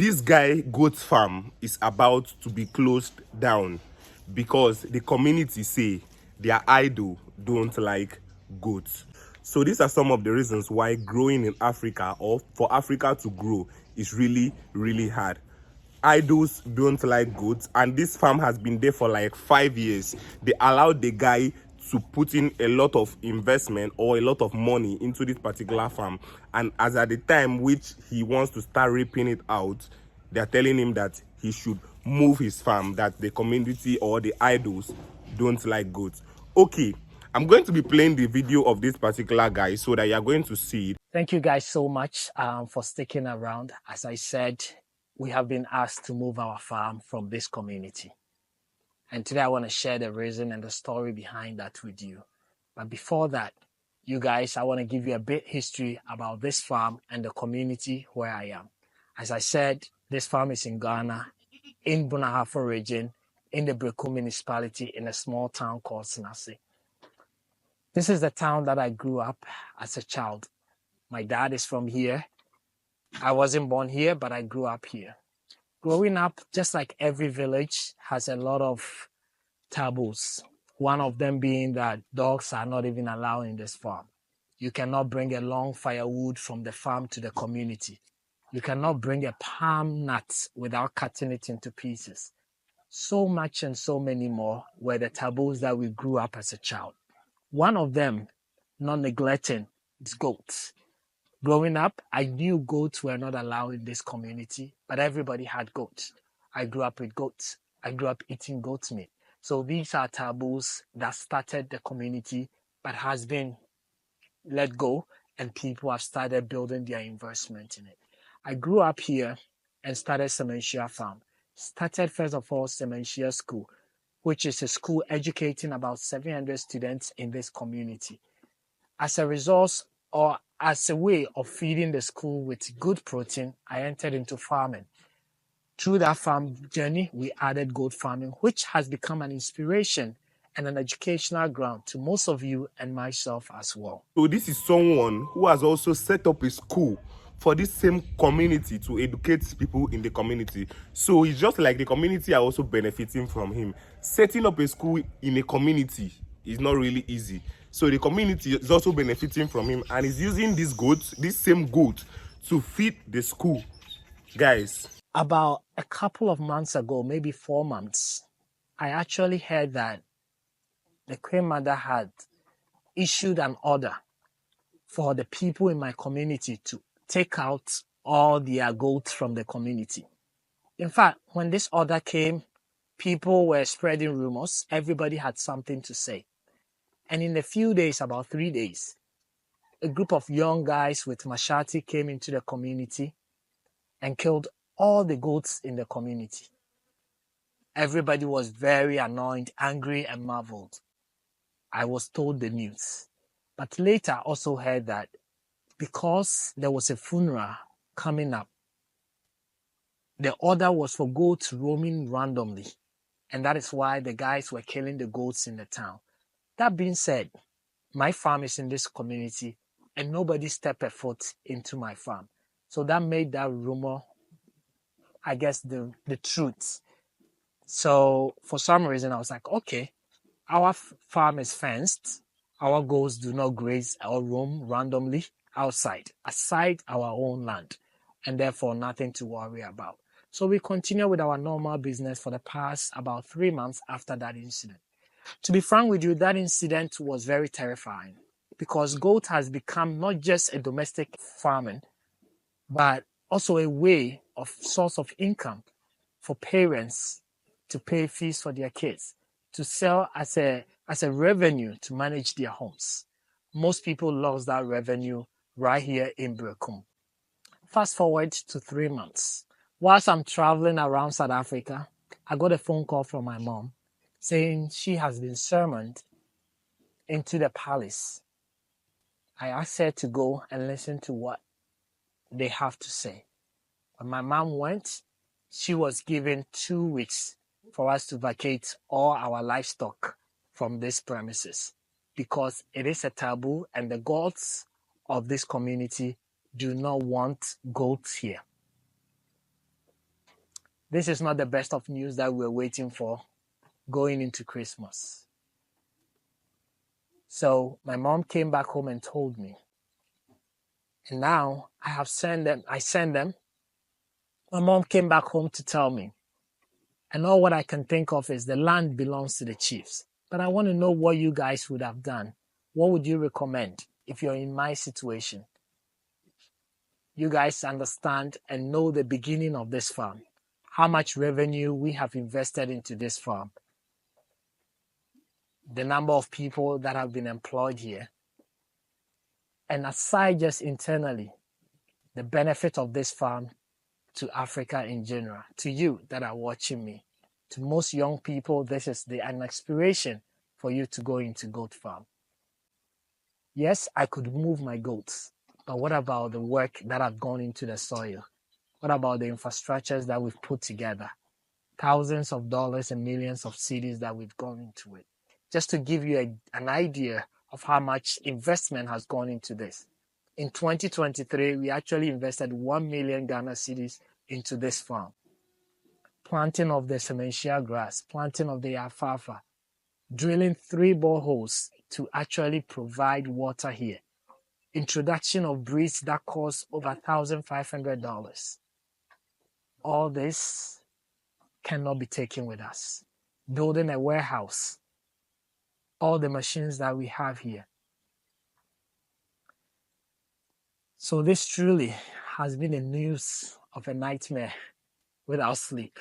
This guy goat farm is about to be closed down because the community say their idol don't like goats. So these are some of the reasons why growing in Africa, or for Africa to grow, is really hard. Idols don't like goats, and this farm has been there for like 5 years. They allowed the guy to put in a lot of investment or a lot of money into this particular farm, and as at the time which he wants to start ripping it out, they are telling him that he should move his farm, that the community or the idols don't like goats. Okay, I'm going to be playing the video of this particular guy so that you're going to see it. Thank you guys so much for sticking around. As I said, we have been asked to move our farm from this community. And today I want to share the reason and the story behind that with you. But before that, you guys, I want to give you a bit history about this farm and the community where I am. As I said, this farm is in Ghana, in Bunahafo region, in the Brekum municipality, in a small town called Sinase. This is the town that I grew up as a child. My dad is from here. I wasn't born here, but I grew up here. Growing up, just like every village, has a lot of taboos. One of them being that dogs are not even allowed in this farm. You cannot bring a long firewood from the farm to the community. You cannot bring a palm nut without cutting it into pieces. So much and so many more were the taboos that we grew up as a child. One of them, not neglecting, is goats. Growing up, I knew goats were not allowed in this community, but everybody had goats. I grew up with goats. I grew up eating goat's meat. So these are taboos that started the community, but has been let go, and people have started building their investment in it. I grew up here and started Sementia Farm. Started first of all Sementia School, which is a school educating about 700 students in this community. As a result, or as a way of feeding the school with good protein, I entered into farming. Through that farm journey, we added goat farming, which has become an inspiration and an educational ground to most of you and myself as well. So this is someone who has also set up a school for this same community to educate people in the community. So it's just like the community are also benefiting from him. Setting up a school in a community is not really easy. So the community is also benefiting from him, and is using this same goat, to feed the school. Guys, about a couple of months ago, maybe 4 months, I actually heard that the Queen Mother had issued an order for the people in my community to take out all their goats from the community. In fact, when this order came, people were spreading rumors. Everybody had something to say. And in a few days, about 3 days, a group of young guys with machete came into the community and killed all the goats in the community. Everybody was very annoyed, angry, and marveled. I was told the news. But later I also heard that because there was a funeral coming up, the order was for goats roaming randomly. And that is why the guys were killing the goats in the town. That being said, my farm is in this community and nobody stepped a foot into my farm. So that made that rumor, I guess, the truth. So for some reason, I was like, okay, our farm is fenced. Our goats do not graze or roam randomly outside, aside our own land, and therefore nothing to worry about. So we continue with our normal business for the past about 3 months after that incident. To be frank with you, that incident was very terrifying because goat has become not just a domestic farming, but also a way of source of income for parents to pay fees for their kids, to sell as a revenue to manage their homes. Most people lost that revenue right here in Brekum. Fast forward to 3 months. Whilst I'm traveling around South Africa, I got a phone call from my mom saying she has been summoned into the palace. I asked her to go and listen to what they have to say. When my mom went, she was given 2 weeks for us to vacate all our livestock from these premises because it is a taboo and the gods of this community do not want goats here. this is not the best of news that we're waiting for going into Christmas. So my mom came back home and told me. And now I send them. My mom came back home to tell me. And all what I can think of is the land belongs to the chiefs. But I want to know what you guys would have done. What would you recommend if you're in my situation? You guys understand and know the beginning of this farm, how much revenue we have invested into this farm, the number of people that have been employed here, and aside just internally, the benefit of this farm to Africa in general, to you that are watching me. To most young people, this is an inspiration for you to go into goat farm. Yes, I could move my goats, but what about the work that have gone into the soil? What about the infrastructures that we've put together? Thousands of dollars and millions of cedis that we've gone into it. Just to give you an idea of how much investment has gone into this. In 2023, we actually invested 1 million Ghana cedis into this farm. Planting of the sementia grass, planting of the alfalfa, drilling 3 boreholes to actually provide water here. Introduction of breeds that cost over $1,500. All this cannot be taken with us. Building a warehouse, all the machines that we have here. So this truly has been a news of a nightmare without sleep.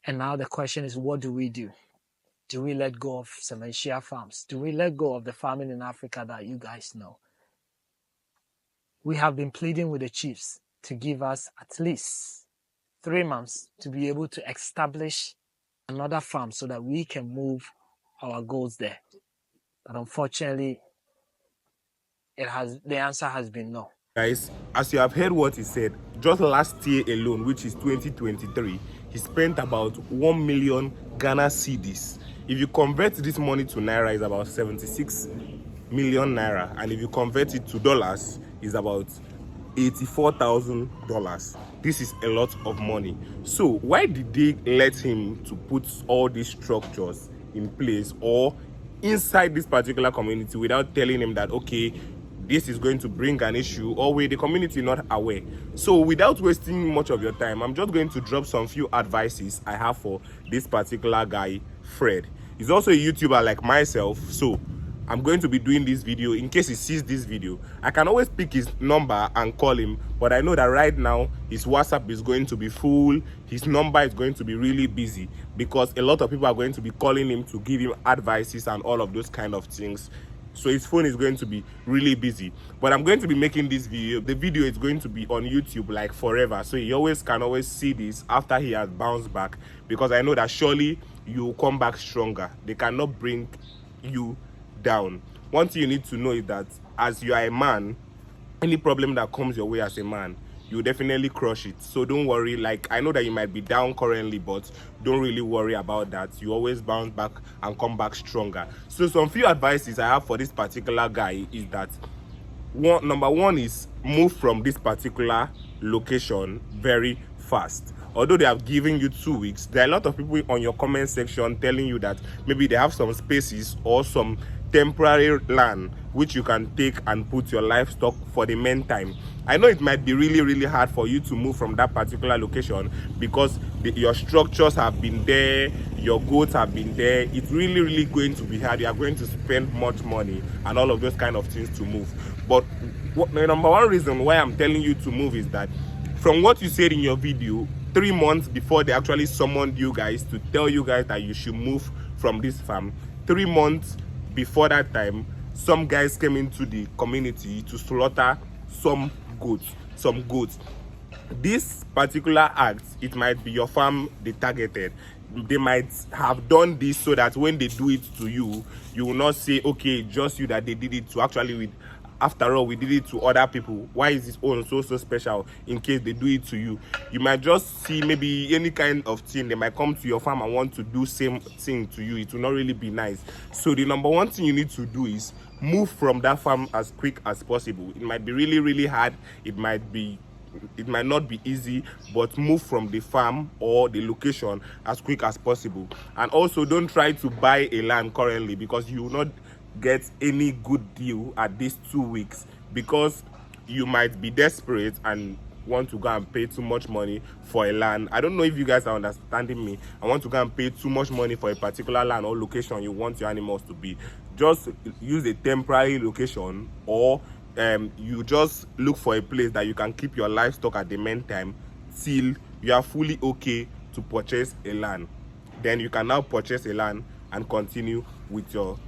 And now the question is, what do we do? Do we let go of sementia farms? Do we let go of the farming in Africa that you guys know? We have been pleading with the chiefs to give us at least 3 months to be able to establish another farm so that we can move our goats there. But unfortunately, the answer has been no. Guys, as you have heard what he said, just last year alone, which is 2023, he spent about 1 million Ghana cedis. If you convert this money to naira, it's about 76 million naira, and if you convert it to dollars, it's about $84,000. This is a lot of money. So why did they let him to put all these structures in place or inside this particular community without telling him that, okay, this is going to bring an issue, or with the community not aware? So without wasting much of your time, I'm just going to drop some few advices I have for this particular guy, Fred. He's also a YouTuber like myself, so I'm going to be doing this video in case he sees this video. I can always pick his number and call him, but I know that right now his WhatsApp is going to be full, his number is going to be really busy because a lot of people are going to be calling him to give him advices and all of those kind of things. So his phone is going to be really busy. But I'm going to be making this video. The video is going to be on YouTube like forever. So he can always see this after he has bounced back, because I know that surely you will come back stronger. They cannot bring you down. One thing you need to know is that as you are a man, any problem that comes your way as a man, you definitely crush it. So don't worry. Like, I know that you might be down currently, but don't really worry about that. You always bounce back and come back stronger. So some few advices I have for this particular guy is that number one is move from this particular location very fast. Although they have given you 2 weeks, there are a lot of people on your comment section telling you that maybe they have some spaces or some temporary land which you can take and put your livestock for the meantime. I know it might be really hard for you to move from that particular location because your structures have been there, your goats have been there. It's really going to be hard. You are going to spend much money and all of those kind of things to move. But the number one reason why I'm telling you to move is that from what you said in your video, 3 months before they actually summoned you guys to tell you guys that you should move from this farm, 3 months before that time, some guys came into the community to slaughter some goats. This particular act, it might be your farm they targeted. They might have done this so that when they do it to you, you will not say, okay, just you that they did it to. Actually, after all, we did it to other people. Why is this own so special in case they do it to you? You might just see maybe any kind of thing. They might come to your farm and want to do same thing to you. It will not really be nice. So the number one thing you need to do is move from that farm as quick as possible. It might be really hard. It might be it might not be easy, but move from the farm or the location as quick as possible. And also, don't try to buy a land currently, because you will not get any good deal at these 2 weeks, because you might be desperate and want to go and pay too much money for a land. I don't know if you guys are understanding me. I want to go and pay too much money for a particular land or location you want your animals to be. Just use a temporary location, or you just look for a place that you can keep your livestock at the meantime till you are fully okay to purchase a land. Then you can now purchase a land and continue with your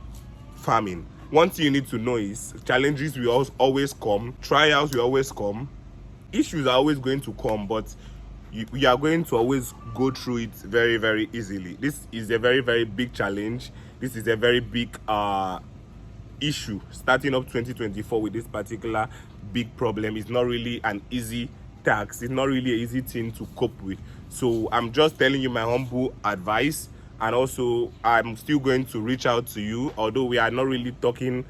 farming. One thing you need to know is challenges will always come, trials will always come, issues are always going to come, but we are going to always go through it very, very easily. This is a very, very big challenge. This is a very big issue starting up 2024 with this particular big problem. It's not really an easy task. It's not really an easy thing to cope with. So I'm just telling you my humble advice, and also I'm still going to reach out to you, although we are not really talking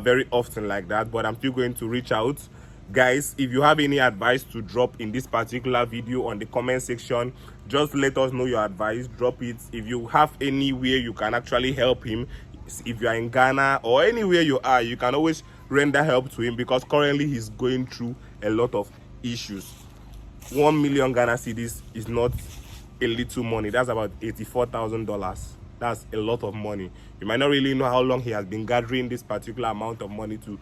very often like that, but I'm still going to reach out. Guys, if you have any advice to drop in this particular video on the comment section, just let us know your advice. Drop it. If you have anywhere you can actually help him, if you are in Ghana or anywhere you are, you can always render help to him, because currently he's going through a lot of issues. 1 million Ghana cedis is not a little money. That's about $84,000. That's a lot of money. You might not really know how long he has been gathering this particular amount of money to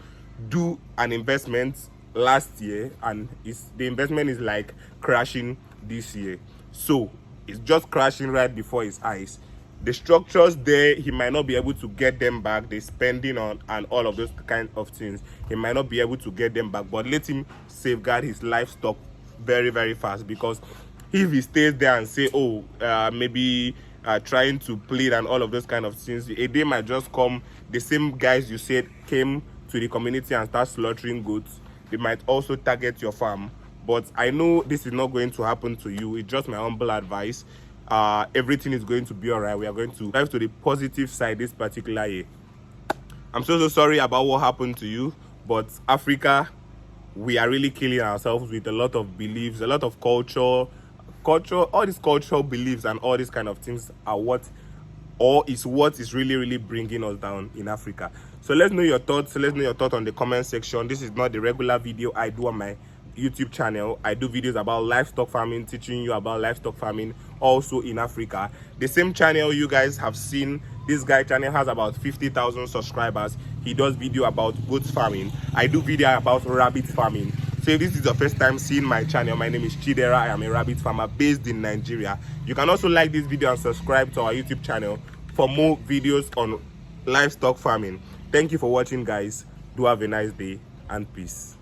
do an investment last year, and the investment is like crashing this year. So it's just crashing right before his eyes. The structures there, he might not be able to get them back. The spending on and all of those kind of things, he might not be able to get them back. But let him safeguard his livestock very, very fast, because if he stays there and say, oh, maybe trying to plead and all of those kind of things, a day might just come, the same guys you said came to the community and start slaughtering goats. They might also target your farm. But I know this is not going to happen to you. It's just my humble advice. Everything is going to be all right. We are going to dive to the positive side this particular year. I'm so sorry about what happened to you, but Africa, we are really killing ourselves with a lot of beliefs, a lot of culture, all these cultural beliefs and all these kind of things are what is really, really bringing us down in Africa. So let's know your thoughts. Let's know your thoughts on the comment section. This is not the regular video I do on my YouTube channel. I do videos about livestock farming, teaching you about livestock farming also in Africa. The same channel you guys have seen, this guy channel has about 50,000 subscribers. He does video about goat farming. I do video about rabbit farming. So if this is your first time seeing my channel, my name is Chidera. I am a rabbit farmer based in Nigeria. You can also like this video and subscribe to our YouTube channel for more videos on livestock farming. Thank you for watching, guys. Do have a nice day and peace.